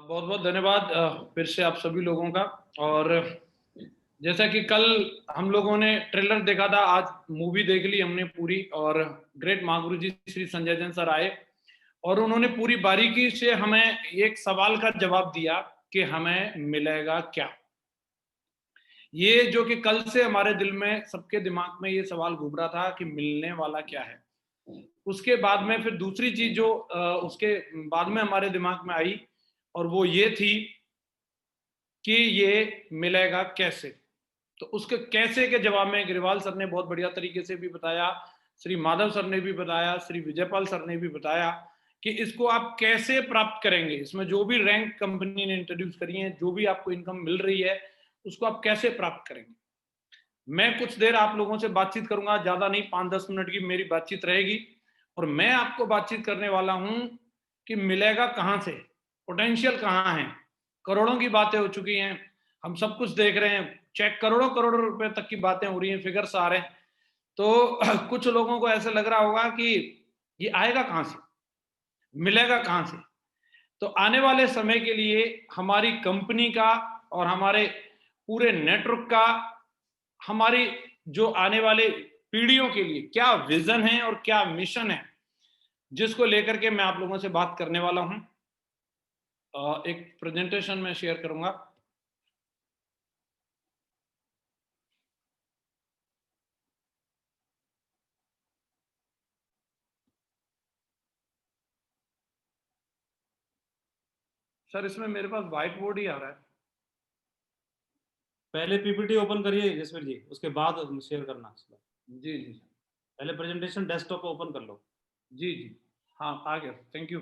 बहुत बहुत धन्यवाद फिर से आप सभी लोगों का। और जैसा कि कल हम लोगों ने ट्रेलर देखा था, आज मूवी देख ली हमने पूरी। और ग्रेट महागुरु जी श्री संजय जैन सर आए और उन्होंने पूरी बारीकी से हमें एक सवाल का जवाब दिया कि हमें मिलेगा क्या। ये जो कि कल से हमारे दिल में, सबके दिमाग में ये सवाल घूम रहा था कि मिलने वाला क्या है। उसके बाद में फिर दूसरी चीज जो उसके बाद में हमारे दिमाग में आई, और वो ये थी कि ये मिलेगा कैसे। तो उसके कैसे के जवाब में अग्रवाल सर ने बहुत बढ़िया तरीके से भी बताया, श्री माधव सर ने भी बताया, श्री विजयपाल सर ने भी बताया कि इसको आप कैसे प्राप्त करेंगे। इसमें जो भी रैंक कंपनी ने इंट्रोड्यूस करी है, जो भी आपको इनकम मिल रही है, उसको आप कैसे प्राप्त करेंगे। मैं कुछ देर आप लोगों से बातचीत करूंगा, ज्यादा नहीं, 5-10 मिनट की मेरी बातचीत रहेगी। और मैं आपको बातचीत करने वाला हूं कि मिलेगा कहां से, पोटेंशियल कहां है। करोड़ों की बातें हो चुकी हैं, हम सब कुछ देख रहे हैं, चेक करोड़ों करोड़ों रुपए तक की बातें हो रही हैं, फिगर्स आ रहे हैं। तो कुछ लोगों को ऐसे लग रहा होगा कि ये आएगा कहां से, मिलेगा कहां से। तो आने वाले समय के लिए हमारी कंपनी का और हमारे पूरे नेटवर्क का, हमारी जो आने वाले पीढ़ियों के लिए क्या विजन है और क्या मिशन है, जिसको लेकर के मैं आप लोगों से बात करने वाला हूं। एक प्रेजेंटेशन में शेयर करूंगा। सर इसमें मेरे पास व्हाइट बोर्ड ही आ रहा है। पहले पीपीटी ओपन करिए जसवीर जी, उसके बाद शेयर करना। जी जी पहले प्रेजेंटेशन डेस्कटॉप पे ओपन कर लो। जी जी, हाँ आ गया, थैंक यू।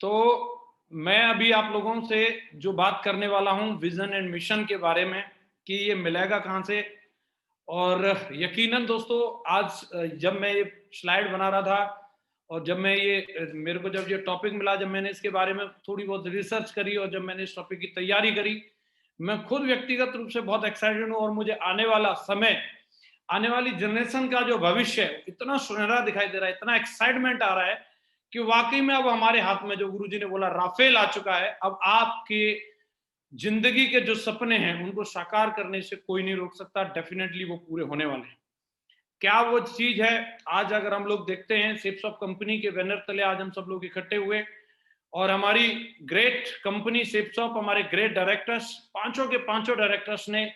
तो मैं अभी आप लोगों से जो बात करने वाला हूं विजन एंड मिशन के बारे में, कि ये मिलेगा कहां से। और यकीनन दोस्तों, आज जब मैं ये स्लाइड बना रहा था और जब मैं ये मेरे को जब ये टॉपिक मिला, जब मैंने इसके बारे में थोड़ी बहुत रिसर्च करी और जब मैंने इस टॉपिक की तैयारी करी, मैं खुद व्यक्तिगत रूप से बहुत एक्साइटेड हूँ। और मुझे आने वाला समय, आने वाली जनरेशन का जो भविष्य है, इतना सुनहरा दिखाई दे रहा है, इतना एक्साइटमेंट आ रहा है कि वाकई में अब हमारे हाथ में, जो गुरुजी ने बोला, राफेल आ चुका है। अब आपके जिंदगी के जो सपने हैं उनको साकार करने से कोई नहीं रोक सकता। डेफिनेटली वो पूरे होने वाले हैं। क्या वो चीज है, आज अगर हम लोग देखते हैं, सिप्स ऑफ कंपनी के बैनर तले आज हम सब लोग इकट्ठे हुए और हमारी ग्रेट कंपनी सिप्स ऑफ, हमारे ग्रेट डायरेक्टर्स, पांचों के पांचों डायरेक्टर्स ने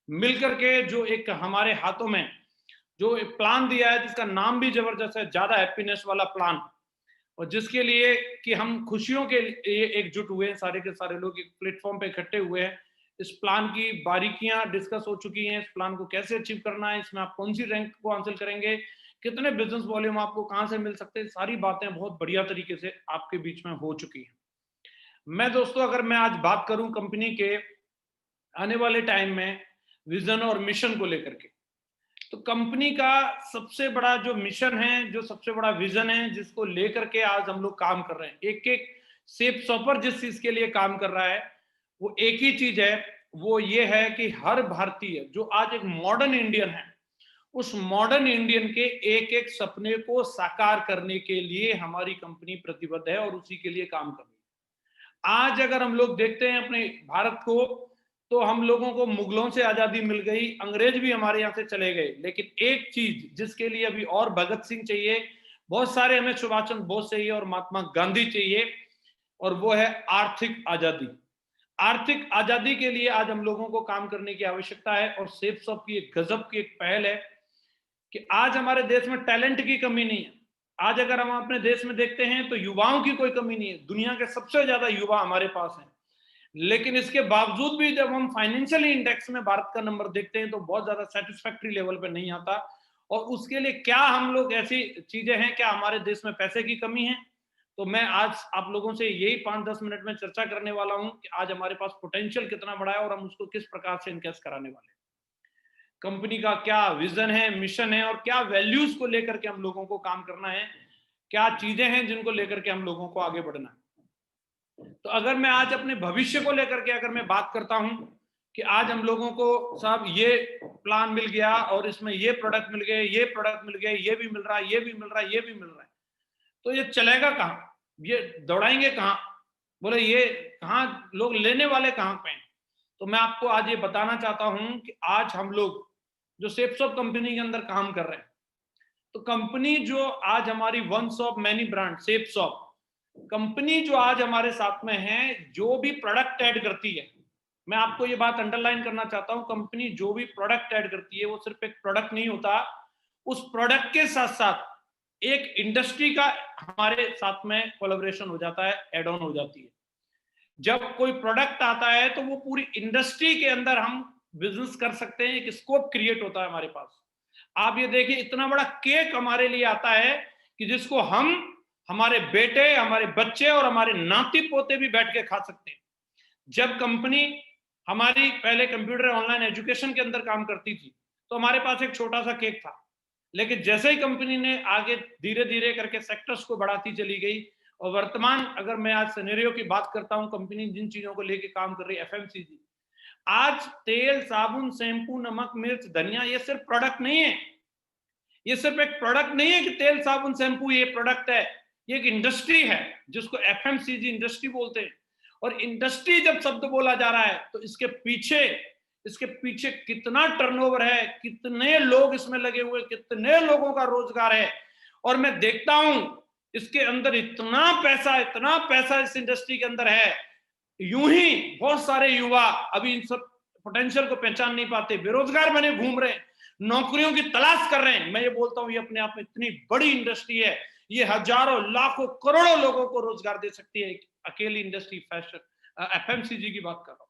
मिलकर के जो एक हमारे हाथों में जो एक प्लान दिया है, जिसका नाम भी जबरदस्त है, ज्यादा हैप्पीनेस वाला प्लान। और जिसके लिए कि हम खुशियों के लिए एकजुट हुए हैं, सारे के सारे लोग एक प्लेटफॉर्म पे इकट्ठे हुए हैं। इस प्लान की बारीकियां डिस्कस हो चुकी हैं, इस प्लान को कैसे अचीव करना है, इसमें आप कौन सी रैंक को हासिल करेंगे, कितने बिजनेस वॉल्यूम आपको कहां से मिल सकते हैं, सारी बातें बहुत बढ़िया तरीके से आपके बीच में हो चुकी हैं। मैं दोस्तों, अगर मैं आज बात करूं कंपनी के आने वाले टाइम में विजन और मिशन को लेकर के, तो कंपनी का सबसे बड़ा जो मिशन है, जो सबसे बड़ा विजन है, जिसको लेकर के आज हम लोग काम कर रहे हैं, एक एक सेप शॉपर जिस चीज के लिए काम कर रहा है, वो एक ही चीज है। वो ये है कि हर भारतीय जो आज एक मॉडर्न इंडियन है, उस मॉडर्न इंडियन के एक एक सपने को साकार करने के लिए हमारी कंपनी प्रतिबद्ध है और उसी के लिए काम कर रही है। आज अगर हम लोग देखते हैं अपने भारत को, तो हम लोगों को मुगलों से आजादी मिल गई, अंग्रेज भी हमारे यहां से चले गए, लेकिन एक चीज जिसके लिए अभी और भगत सिंह चाहिए, बहुत सारे हमें सुभाष चंद्र बोस चाहिए और महात्मा गांधी चाहिए, और वो है आर्थिक आजादी। आर्थिक आजादी के लिए आज हम लोगों को काम करने की आवश्यकता है। और सेफ सब की एक गजब की एक पहल है कि आज हमारे देश में टैलेंट की कमी नहीं है। आज अगर हम अपने देश में देखते हैं तो युवाओं की कोई कमी नहीं है, दुनिया के सबसे ज्यादा युवा हमारे पास हैं। लेकिन इसके बावजूद भी जब हम फाइनेंशियली इंडेक्स में भारत का नंबर देखते हैं तो बहुत ज्यादा सेटिस्फैक्ट्री लेवल पे नहीं आता। और उसके लिए क्या हम लोग, ऐसी चीजें हैं, क्या हमारे देश में पैसे की कमी है? तो मैं आज आप लोगों से यही 5-10 मिनट में चर्चा करने वाला हूं कि आज हमारे पास पोटेंशियल कितना बड़ा है और हम उसको किस प्रकार से इनकेस कराने वाले हैं। कंपनी का क्या विजन है, मिशन है, और क्या वैल्यूज को लेकर के हम लोगों को काम करना है, क्या चीजें हैं जिनको लेकर के हम लोगों को आगे बढ़ना है। तो अगर मैं आज अपने भविष्य को लेकर के अगर मैं बात करता हूं कि आज हम लोगों को साहब ये प्लान मिल गया और इसमें ये प्रोडक्ट मिल गए, ये प्रोडक्ट मिल गए, ये भी मिल रहा है, ये भी मिल रहा है, ये भी मिल रहा है, तो ये चलेगा कहाँ, ये दौड़ाएंगे कहाँ, बोले ये कहाँ, लोग लेने वाले कहाँ पे हैं। तो मैं आपको आज ये बताना चाहता हूं कि आज हम लोग जो सेप्सॉप कंपनी के अंदर काम कर रहे हैं, तो कंपनी जो आज हमारी वन शॉप मैनी ब्रांड सेप्सॉप कंपनी जो आज हमारे साथ में है, जो भी प्रोडक्ट ऐड करती है, मैं आपको ये बात अंडरलाइन करना चाहता हूं, कंपनी जो भी प्रोडक्ट ऐड करती है वो सिर्फ एक प्रोडक्ट नहीं होता, उस प्रोडक्ट के साथ साथ एक इंडस्ट्री का हमारे साथ में कोलैबोरेशन हो जाता है, एड ऑन हो जाती है। जब कोई प्रोडक्ट आता है तो वो पूरी इंडस्ट्री के अंदर हम बिजनेस कर सकते हैं, एक स्कोप क्रिएट होता है हमारे पास। आप ये देखिए, इतना बड़ा केक हमारे लिए आता है कि जिसको हम, हमारे बेटे, हमारे बच्चे और हमारे नाती पोते भी बैठ के खा सकते हैं। जब कंपनी हमारी पहले कंप्यूटर ऑनलाइन एजुकेशन के अंदर काम करती थी, तो हमारे पास एक छोटा सा केक था, लेकिन जैसे ही कंपनी ने आगे धीरे धीरे करके सेक्टर्स को बढ़ाती चली गई, और वर्तमान अगर मैं आज सिनेरियो की बात करता हूं, कंपनी जिन चीजों को लेके काम कर रही है, एफएमसीजी, आज तेल, साबुन, शैम्पू, नमक, मिर्च, धनिया, ये सिर्फ प्रोडक्ट नहीं है, ये सिर्फ एक प्रोडक्ट नहीं है कि तेल, साबुन, शैम्पू ये प्रोडक्ट है, ये एक इंडस्ट्री है जिसको एफएमसीजी इंडस्ट्री बोलते हैं। और इंडस्ट्री जब शब्द बोला जा रहा है तो इसके पीछे कितना टर्नओवर है, कितने लोग इसमें लगे हुए, कितने लोगों का रोजगार है। और मैं देखता हूं इसके अंदर इतना पैसा इस इंडस्ट्री के अंदर है, यूं ही बहुत सारे युवा अभी इन सब पोटेंशियल को पहचान नहीं पाते, बेरोजगार बने घूम रहे हैं, नौकरियों की तलाश कर रहे हैं। मैं ये बोलता हूं, ये अपने आप में इतनी बड़ी इंडस्ट्री है, ये हजारों, लाखों, करोड़ों लोगों को रोजगार दे सकती है, अकेली इंडस्ट्री। फैशन एफएमसीजी की बात कर रहा हूं,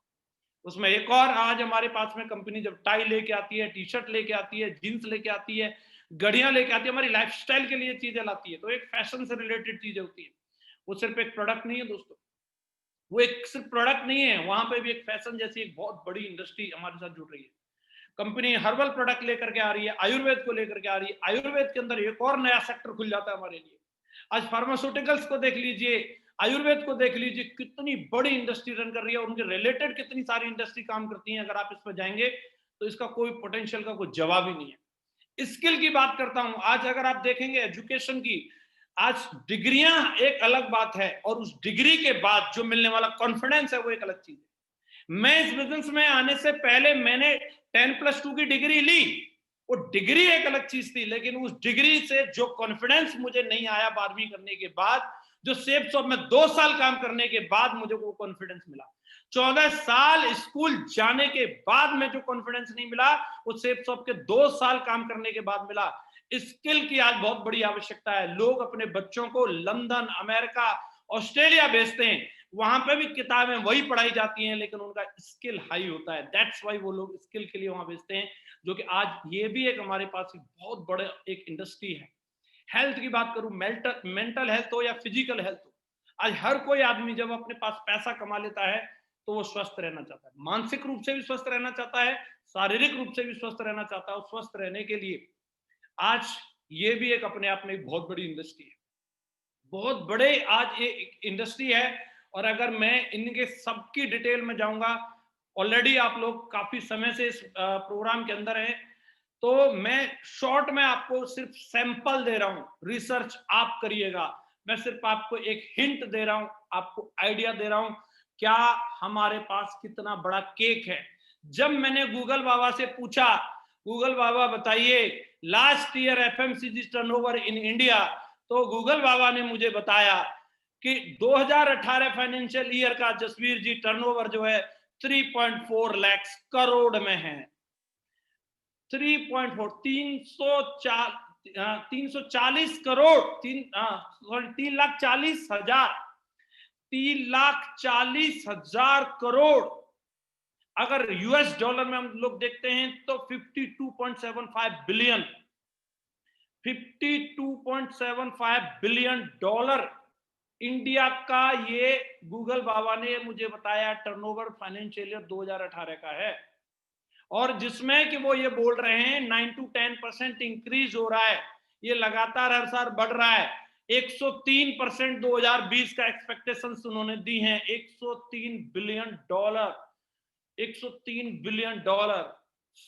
उसमें एक और आज हमारे पास में कंपनी जब टाई लेके आती है, टी शर्ट लेके आती है, जीन्स लेके आती है, घड़ियां लेके आती है, हमारी लाइफस्टाइल के लिए चीजें लाती है, तो एक फैशन से रिलेटेड चीजें होती है। वो सिर्फ एक प्रोडक्ट नहीं है दोस्तों, वो एक सिर्फ प्रोडक्ट नहीं है, वहां पे भी एक फैशन जैसी एक बहुत बड़ी इंडस्ट्री हमारे साथ जुड़ रही है। कंपनी हर्बल प्रोडक्ट लेकर के आ रही है, आयुर्वेद को लेकर के आ रही है, आयुर्वेद के अंदर एक और नया सेक्टर खुल जाता है हमारे लिए। आज फार्मास्यूटिकल्स को देख लीजिए, आयुर्वेद को देख लीजिए, कितनी बड़ी इंडस्ट्री रन कर रही है, उनके रिलेटेड कितनी सारी इंडस्ट्री काम करती है। अगर आप इस पर जाएंगे तो इसका कोई पोटेंशियल का कोई जवाब ही नहीं है। स्किल की बात करता हूं, आज अगर आप देखेंगे एजुकेशन की, आज डिग्रियां एक अलग बात है, और उस डिग्री के बाद जो मिलने वाला कॉन्फिडेंस है वो एक अलग चीज है। मैं इस बिजनेस में आने से पहले मैंने 10+2 की डिग्री ली, वो डिग्री एक अलग चीज थी, लेकिन उस डिग्री से जो कॉन्फिडेंस मुझे नहीं आया 12वीं करने के बाद, जो सेप्सॉप में 2 साल काम करने के बाद मुझे वो कॉन्फिडेंस मिला, 14 साल स्कूल जाने के बाद में जो कॉन्फिडेंस नहीं मिला, वो सेप्सॉप के 2 साल काम करने के बाद मिला। स्किल की आज बहुत बड़ी आवश्यकता है। लोग अपने बच्चों को लंदन, अमेरिका, ऑस्ट्रेलिया भेजते हैं, वहां पे भी किताबें वही पढ़ाई जाती हैं, लेकिन उनका स्किल हाई होता है। दैट्स वाई वो लोग स्किल के लिए वहां भेजते हैं, जो कि आज ये भी एक हमारे पास एक बहुत बड़ा एक इंडस्ट्री है। हेल्थ की बात करूं, मेंटल हेल्थ हो या फिजिकल हेल्थ हो, आज हर कोई आदमी जब अपने पास पैसा कमा लेता है तो वो स्वस्थ रहना चाहता है, मानसिक रूप से भी स्वस्थ रहना चाहता है, शारीरिक रूप से भी स्वस्थ रहना चाहता है। और स्वस्थ रहने के लिए आज ये भी एक अपने आप में एक बहुत बड़ी इंडस्ट्री है, बहुत बड़े आज ये इंडस्ट्री है। और अगर मैं इनके सबकी डिटेल में जाऊंगा, ऑलरेडी आप लोग काफी समय से इस प्रोग्राम के अंदर हैं, तो मैं शॉर्ट में आपको सिर्फ सैंपल दे रहा हूं, रिसर्च आप करिएगा। मैं सिर्फ आपको एक हिंट दे रहा हूं, आपको आइडिया दे रहा हूं, क्या हमारे पास कितना बड़ा केक है। जब मैंने गूगल बाबा से पूछा, गूगल बाबा बताइए last year FMCG turnover in India, तो गूगल बाबा ने मुझे बताया कि 2018 फाइनेंशियल ईयर का जसवीर जी टर्नओवर जो है 3.4 लाख करोड़ में है। 3.4 340 करोड़, 3,40,000 3,40,000 करोड़। अगर यूएस डॉलर में हम लोग देखते हैं तो 52.75 बिलियन, 52.75 बिलियन डॉलर इंडिया का ये गूगल बाबा ने मुझे बताया टर्नओवर फाइनेंशियल ईयर 2018 का है। और जिसमें कि वो ये बोल रहे हैं 9 to 10% इंक्रीज हो रहा है, ये लगातार हर साल बढ़ रहा है। 103% 2020 का एक्सपेक्टेशन उन्होंने दी हैं, 103 billion dollar, 103 billion dollar,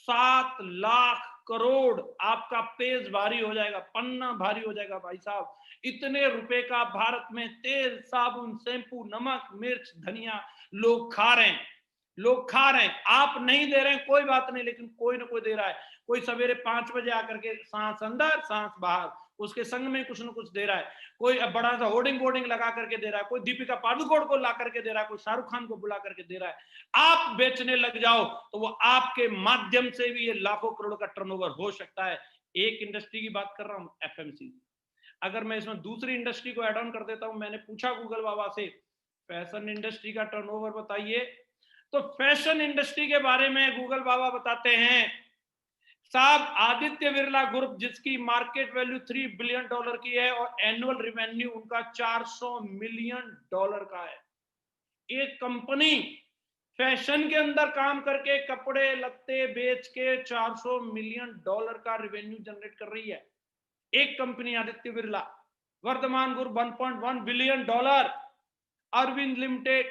7 lakh crore, आपका पेज भारी हो जाएगा, पन्ना भारी हो जाएगा भाई साहब। इतने रुपए का भारत में तेल, साबुन, शैम्पू, नमक, मिर्च, धनिया लोग खा रहे हैं, लोग खा रहे हैं। आप नहीं दे रहे हैं कोई बात नहीं, लेकिन कोई ना कोई दे रहा है। कोई सवेरे 5 बजे आकर के सांस अंदर सांस बाहर, उसके संग में कुछ ना कुछ दे रहा है। कोई बड़ा सा होर्डिंग बोर्डिंग लगा करके दे रहा है, कोई दीपिका पादुकोण को ला करके दे रहा है, कोई शाहरुख खान को बुला करके दे रहा है। आप बेचने लग जाओ तो वो आपके माध्यम से भी ये लाखों करोड़ का टर्नओवर हो सकता है। एक इंडस्ट्री की बात कर रहा हूं, एफएमसीजी। अगर मैं इसमें दूसरी इंडस्ट्री को ऐड ऑन कर देता हूं, मैंने पूछा गूगल बाबा से फैशन इंडस्ट्री का टर्नओवर बताइए, तो फैशन इंडस्ट्री के बारे में गूगल बाबा बताते हैं साहब, आदित्य बिरला ग्रुप जिसकी मार्केट वैल्यू $3 बिलियन की है और एनुअल रेवेन्यू उनका $400 मिलियन का है। एक कंपनी फैशन के अंदर काम करके कपड़े लत्ते बेच के $400 मिलियन का रेवेन्यू जनरेट कर रही है। एक company Aditya Birla. Vardhman group $1.1 billion, Arvind limited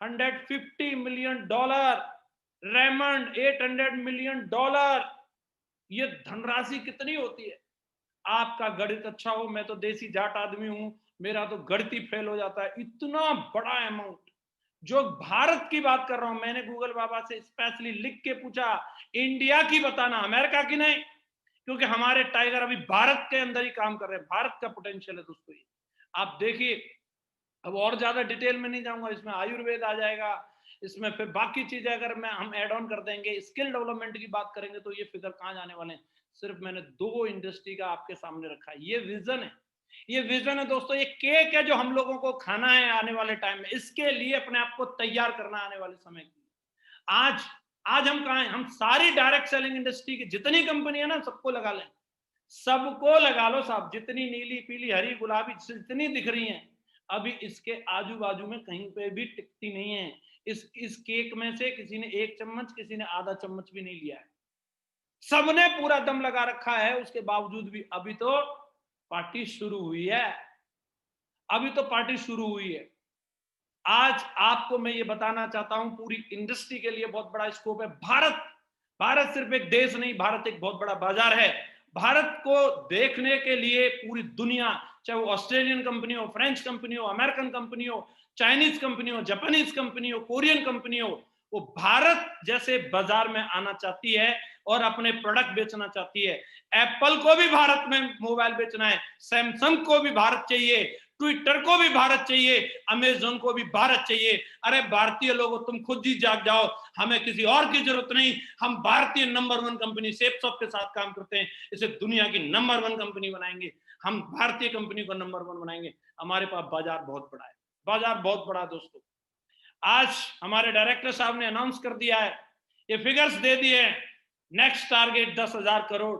$850 million, Raymond $800 million. ये धनराशि कितनी होती है? आपका गणित अच्छा हो, मैं तो देसी जाट आदमी हूं, मेरा तो गणित ही फेल हो जाता है। इतना बड़ा अमाउंट जो भारत की बात कर रहा हूं, मैंने गूगल बाबा से स्पेशली लिख के पूछा, इंडिया की बताना, अमेरिका की नहीं, क्योंकि हमारे टाइगर अभी भारत के अंदर ही काम कर रहे हैं। भारत का पोटेंशियल है दोस्तों ये। आप देखिए, अब और ज्यादा डिटेल में नहीं जाऊंगा, इसमें आयुर्वेद आ जाएगा, इसमें फिर बाकी चीजें अगर हम ऐड ऑन कर देंगे, स्किल डेवलपमेंट की बात करेंगे, तो ये फिगर कहां जाने वाले हैं। सिर्फ मैंने 2 इंडस्ट्री का आपके सामने रखा है। ये विजन है, ये विजन है दोस्तों। ये केक है जो हम लोगों को खाना है आने वाले टाइम में। इसके लिए अपने आप को तैयार करना आने वाले समय के लिए। आज आज हम कहा हैं, हम सारी डायरेक्ट सेलिंग इंडस्ट्री की जितनी कंपनी है ना, सबको लगा लें, सबको लगा लो साहब। जितनी नीली पीली हरी गुलाबी जितनी दिख रही हैं, अभी इसके आजू बाजू में कहीं पे भी टिकती नहीं है। इस केक में से किसी ने 1 चम्मच, किसी ने आधा चम्मच भी नहीं लिया है। सबने पूरा दम लगा रखा है, उसके बावजूद भी अभी तो पार्टी शुरू हुई है, अभी तो पार्टी शुरू हुई है। आज आपको मैं ये बताना चाहता हूं, पूरी इंडस्ट्री के लिए बहुत बड़ा स्कोप है। भारत भारत सिर्फ एक देश नहीं, भारत एक बहुत बड़ा बाजार है। भारत को देखने के लिए पूरी दुनिया, चाहे वो ऑस्ट्रेलियन कंपनी हो, फ्रेंच कंपनी हो, अमेरिकन कंपनी हो, चाइनीज कंपनी हो, जापानीज कंपनी हो, कोरियन कंपनी हो, वो भारत जैसे बाजार में आना चाहती है और अपने प्रोडक्ट बेचना चाहती है। एप्पल को भी भारत में मोबाइल बेचना है, सैमसंग को भी भारत चाहिए, ट्विटर को भी भारत चाहिए, अमेजोन को भी भारत चाहिए। अरे भारतीय लोगों, तुम खुद ही जाग जाओ, हमें किसी और की जरूरत नहीं। हम भारतीय नंबर 1 कंपनी सेपसॉफ्ट के साथ काम करते हैं, इसे दुनिया की नंबर 1 कंपनी बनाएंगे। हम भारतीय कंपनी को नंबर 1 बनाएंगे। हमारे पास बाजार बहुत बड़ा है, बाजार बहुत बड़ा है दोस्तों। आज हमारे डायरेक्टर साहब ने अनाउंस कर दिया है, ये फिगर्स दे दिए। Next target 10,000 crore,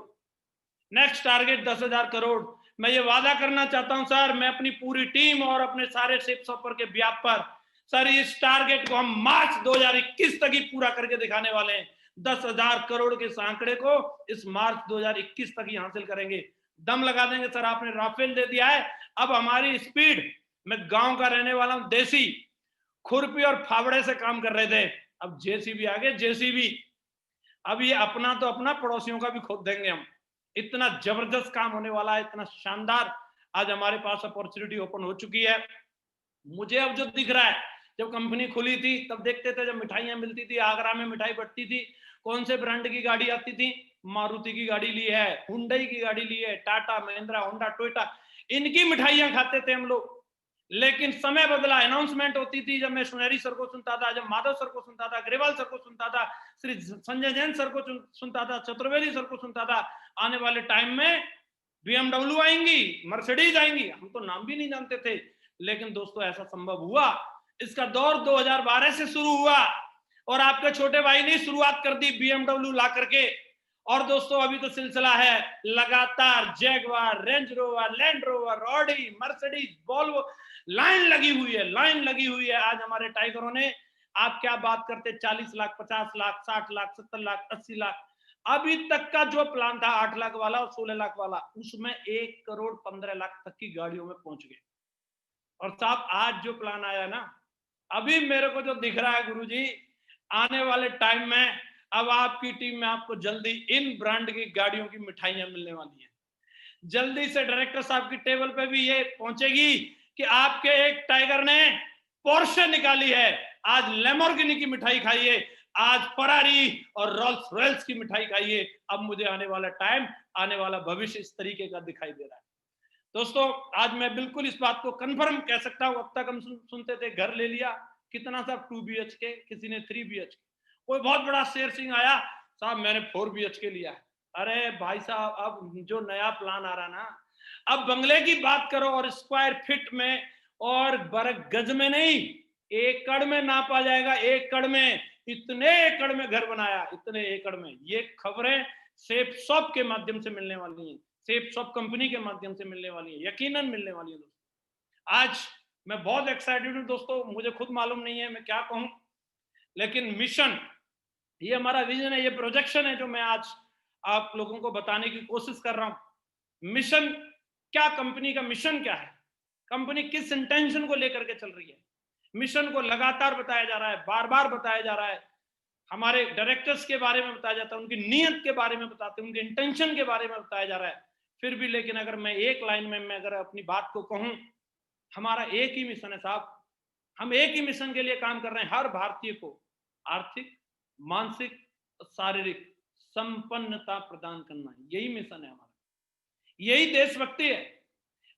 next target 10,000 crore. मैं ये वादा करना चाहता हूं सर, मैं अपनी पूरी टीम और अपने सारे सेपसॉपर के ब्याप पर, सर इस टारगेट को हम मार्च 2021 तक ही पूरा करके दिखाने वाले हैं। 10,000 करोड़ के आंकड़े को इस मार्च 2021 तक ही हासिल करेंगे। दम लगा देंगे सर। आपने राफेल दे दिया है, अब हमारी स्पीड, मैं गांव का रहने वाला हूं, देसी खुरपी और फावड़े से काम कर रहे थे, अब जेसीबी आ गए, जेसीबी। अब ये अपना तो अपना, पड़ोसियों का भी खोद देंगे हम। इतना जबरदस्त काम होने वाला है, इतना शानदार। आज हमारे पास अपॉर्चुनिटी ओपन हो चुकी है। मुझे अब जो दिख रहा है, जब कंपनी खुली थी तब देखते थे, जब मिठाइयां मिलती थी, आगरा में मिठाई बटती थी, कौन से ब्रांड की गाड़ी आती थी? मारुति की गाड़ी ली है, हुंडई की गाड़ी ली है, टाटा, महिंद्रा, होंडा, टोयोटा, इनकी मिठाइयां खाते थे हम लोग। लेकिन समय बदला, अनाउंसमेंट होती थी, जब मैं सुनहरी सर को सुनता था, जब माधव सर को सुनता था, ग्रेवाल सर को सुनता था, श्री संजय जैन सर को सुनता था, चतुर्वेदी सर को सुनता था, आने वाले टाइम में BMW आएंगी, मर्सिडीज आएंगी, हम तो नाम भी नहीं जानते थे। लेकिन दोस्तों ऐसा संभव हुआ। इसका दौर 2012 से शुरू हुआ और आपके छोटे भाई ने शुरुआत कर दी BMW ला करके। और दोस्तों अभी तो सिलसिला है लगातार, Jaguar, range rover, land rover, Audi, Mercedes, Volvo, line लगी हुई है, लाइन लगी हुई है। आज हमारे टाइगरों ने, आप क्या बात करते, 40 लाख, 50 लाख, 60 लाख, 70 लाख, 80 लाख, अभी तक का जो प्लान था 8 लाख वाला और 16 लाख वाला, उसमें 1 करोड़ 15 लाख तक की गाड़ियों में पहुंच गए। और साहब आज जो प्लान आया ना, अभी मेरे को जो दिख रहा है गुरुजी, आने वाले टाइम में अब आपकी टीम में आपको जल्दी इन ब्रांड की गाड़ियों की मिठाइयां मिलने वाली हैं। जल्दी से डायरेक्टर साहब की टेबल पे भी ये पहुंचेगी कि आपके एक टाइगर ने पोर्शे निकाली है, आज लैम्बोर्गिनी की मिठाई खाइए, आज फरारी और रोल्स रॉयल्स की मिठाई खाइए। अब मुझे आने वाला टाइम, आने वाला भविष्य इस तरीके का दिखाई दे रहा है। दोस्तों, आज मैं बिल्कुल इस बात को कंफर्म कह सकता हूं। अब तक हम सुनते थे घर ले लिया, कितना साहब 2 BHK, किसी ने 3 BHK, कोई बहुत बड़ा शेर सिंह आया, साहब मैंने 4 BHK लिया है। अरे भाई साहब, अब जो नया प्लान आ रहा ना, अब बंगले की बात करो और स्क्वायर फीट में और वर्ग गज में नहीं, एकड़ में नापा जाएगा। एकड़ में, इतने एकड़ में घर बनाया, इतने एकड़ में। ये खबरें सेफ शॉप के माध्यम से मिलने वाली हैं, सेफ शॉप कंपनी के माध्यम से मिलने वाली है, यकीनन मिलने वाली है। दोस्तों, आज मैं बहुत एक्साइटेड हूं दोस्तों, मुझे खुद मालूम नहीं है मैं क्या कहूं, लेकिन मिशन, ये हमारा विजन है, ये प्रोजेक्शन है जो मैं आज आप लोगों को बताने की कोशिश कर रहा हूं। मिशन क्या, कंपनी का मिशन क्या है, कंपनी किस इंटेंशन को लेकर के चल रही है। मिशन को लगातार बताया जा रहा है, बार बार बताया जा रहा है, हमारे डायरेक्टर्स के बारे में बताया जाता है, उनकी नीयत के बारे में बताते हैं, उनके इंटेंशन के बारे में बताया जा रहा है। फिर भी लेकिन अगर मैं एक लाइन में मैं अगर अपनी बात को कहूं, हमारा एक ही मिशन है साहब, हम एक ही मिशन के लिए काम कर रहे हैं, हर भारतीय को आर्थिक, मानसिक, शारीरिक संपन्नता प्रदान करना, यही मिशन है हमारा, यही देशभक्ति है।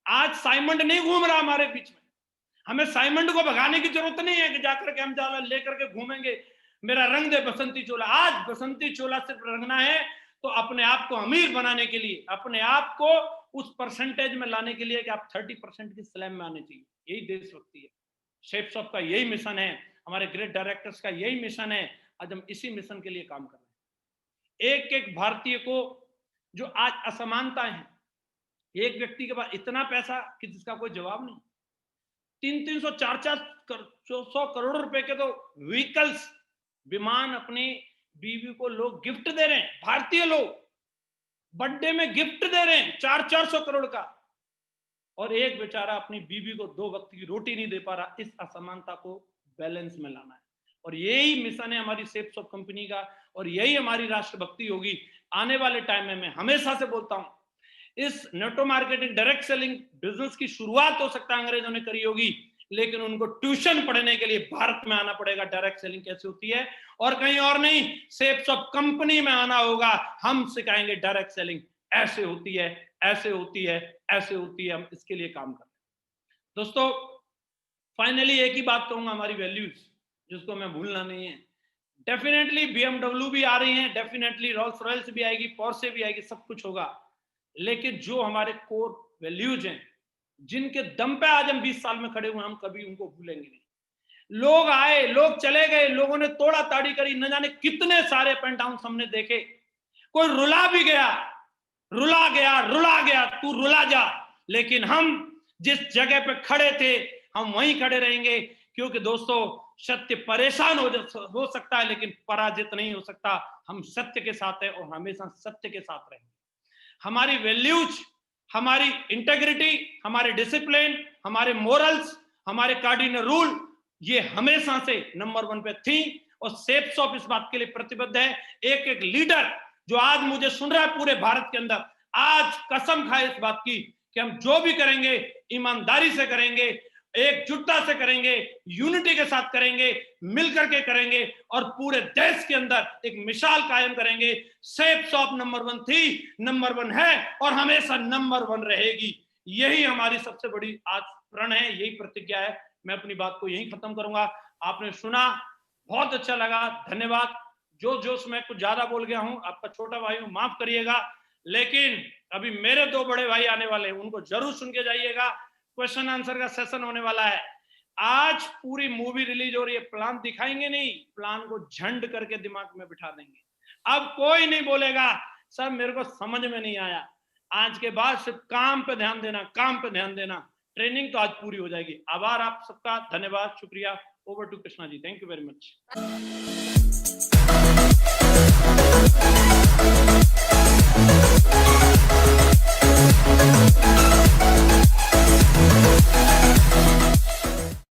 आज साइमंड नहीं घूम रहा हमारे बीच में, हमें साइमंड को भगाने की जरूरत नहीं है कि जाकर के हम जाला लेकर के घूमेंगे, मेरा रंग दे बसंती चोला। आज बसंती चोला सिर्फ रंगना है तो अपने आप को अमीर बनाने के लिए, अपने आप को उस परसेंटेज में लाने के लिए कि आप 30% की स्लैम में आने चाहिए, यही देशभक्ति है। शेप शॉप का यही मिशन है, हमारे ग्रेट डायरेक्टर्स का यही मिशन है। आज हम इसी मिशन के लिए काम कर रहे हैं। एक एक भारतीय को, जो आज असमानताएं हैं, एक व्यक्ति के पास इतना पैसा कि जिसका कोई जवाब नहीं, 300 400 करोड़ रुपए के तो व्हीकल्स, विमान अपनी बीवी को लोग गिफ्ट दे रहे हैं, भारतीय लोग बर्थडे में गिफ्ट दे रहे हैं 400 करोड़ का, और एक बेचारा अपनी बीवी को 2 वक्त की रोटी नहीं दे पा रहा। इस असमानता को बैलेंस में लाना है, और यही मिशन है हमारी सेफ शॉप कंपनी का, और यही हमारी राष्ट्रभक्ति होगी आने वाले टाइम में। मैं हमेशा से बोलता हूं, इस network marketing direct selling business की शुरुआत हो सकता है अंग्रेजों ने करी होगी, लेकिन उनको ट्यूशन पढ़ने के लिए भारत में आना पड़ेगा, डायरेक्ट सेलिंग कैसे होती है, और कहीं और नहीं, सेफ शॉप कंपनी में आना होगा। हम सिखाएंगे डायरेक्ट सेलिंग ऐसे होती है, ऐसे होती है, ऐसे होती है। हम इसके लिए काम कर रहे हैं। दोस्तों, फाइनली एक ही बात कहूंगा, हमारी वैल्यूज जिसको मैं भूलना नहीं है। डेफिनेटली BMW भी आ रही है, डेफिनेटली रोल्स रॉयल्स भी आएगी, पोर्शे भी आएगी, सब कुछ होगा, लेकिन जो हमारे कोर वैल्यूज हैं, जिनके दम पे आज हम 20 साल में खड़े हुए, हम कभी उनको भूलेंगे नहीं। लोग आए, लोग चले गए, लोगों ने तोड़ा ताड़ी करी, न जाने कितने सारे अप एंड डाउन हमने देखे, कोई रुला भी गया, रुला गया, तू रुला जा, लेकिन हम जिस जगह पे खड़े थे हम वहीं खड़े रहेंगे, क्योंकि दोस्तों सत्य परेशान हो सकता है लेकिन पराजित नहीं हो सकता। हम सत्य के साथ हैं और हमेशा सत्य के साथ रहेंगे। हमारी वैल्यूज, हमारी इंटेग्रिटी, हमारे डिसिप्लिन, हमारे मोरल्स, हमारे कार्डिनल रूल, ये हमेशा से नंबर 1 पे थी, और सेफ शॉप इस बात के लिए प्रतिबद्ध है। एक एक लीडर जो आज मुझे सुन रहा है पूरे भारत के अंदर, आज कसम खाए इस बात की कि हम जो भी करेंगे ईमानदारी से करेंगे, एकजुटता से करेंगे, यूनिटी के साथ करेंगे, मिलकर के करेंगे, और पूरे देश के अंदर एक मिसाल कायम करेंगे। सेफ शॉप नंबर 1 थी, नंबर 1 है, और हमेशा नंबर 1 रहेगी। यही हमारी सबसे बड़ी आज प्रण है, यही प्रतिज्ञा है। मैं अपनी बात को यही खत्म करूंगा। आपने सुना, बहुत अच्छा लगा, धन्यवाद। जो जोश में कुछ ज्यादा बोल गया हूं, आपका छोटा भाई हूं, माफ करिएगा, लेकिन अभी मेरे 2 बड़े भाई आने वाले हैं, उनको जरूर सुन के जाइएगा। क्वेश्चन आंसर का सेशन होने वाला है। आज पूरी मूवी रिलीज हो रही है, प्लान दिखाएंगे नहीं, प्लान को झंड करके दिमाग में बिठा देंगे। अब कोई नहीं बोलेगा सर मेरे को समझ में नहीं आया। आज के बाद सिर्फ काम पे ध्यान देना, काम पे ध्यान देना। ट्रेनिंग तो आज पूरी हो जाएगी। आभार आप सबका, धन्यवाद, शुक्रिया। Over to Krishna ji, thank you very much.